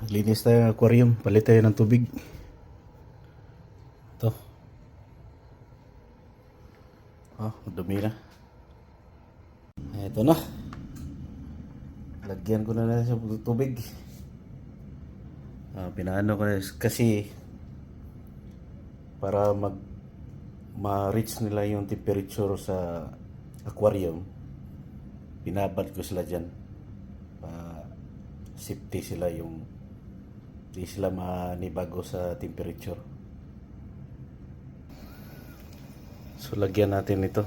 Linis tayo ng aquarium. Palit tayo ng tubig. Ito. Oh, dumi na. Ito na. Lagyan ko na sa tubig. Pinaano ko na kasi para ma-reach nila yung temperature sa aquarium. Binabad ko sila dyan. Safety sila, yung di sila manibago sa temperature. So lagyan natin ito.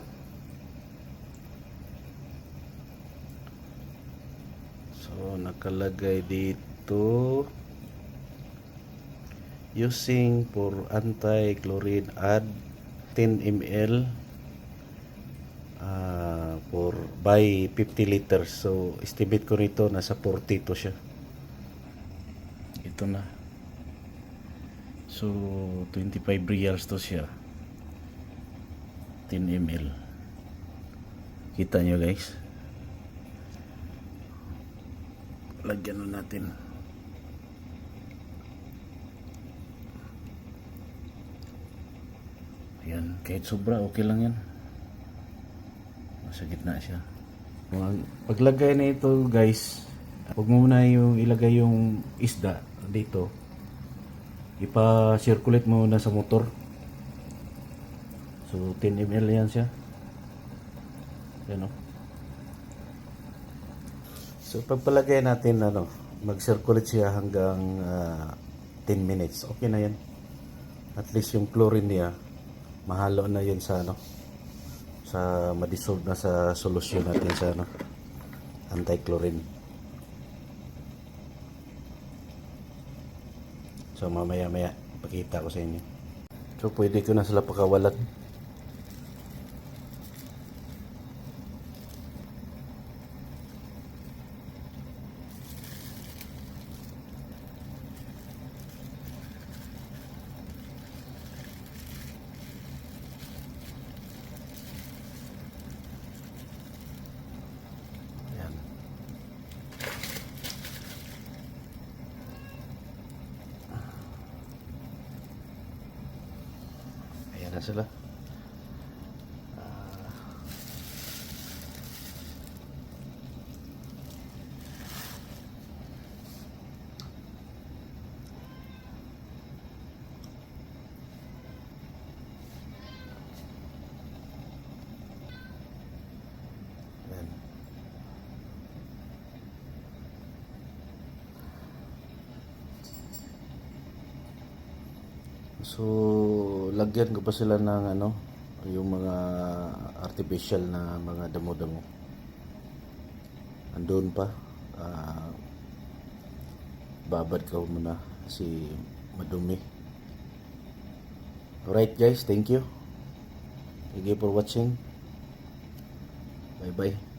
So nakalagay dito, using for anti-chlorine, add 10 ml for by 50 liters. So estimate ko nito nasa 40 to siya. Ito na. So 25 reals to siya. 10 ml. Kita nyo guys. Lagyan na natin. Ayan, kahit sobra okay lang yan. Nasa gitna siya. Paglagay na ito guys, huwag mo muna yung ilagay yung isda dito. Ipa-circulate mo na sa motor. So 10 ml yan siya. Yan o. So pagpalagay natin, mag-circulate siya hanggang 10 minutes. Okay na yan. At least yung chlorine niya mahalo na yun sa sa ma-dissolve na sa solusyon natin sa anti-chlorine. So mamaya pakita ko sa inyo. So pwede ko na sila pakawalan. Ayan na sila. Ayan. So lagyan ko pa sila ng yung mga artificial na mga damo-damo. Andun pa. Babad ko muna kasi madumi. Alright guys, thank you. Thank you for watching. Bye bye.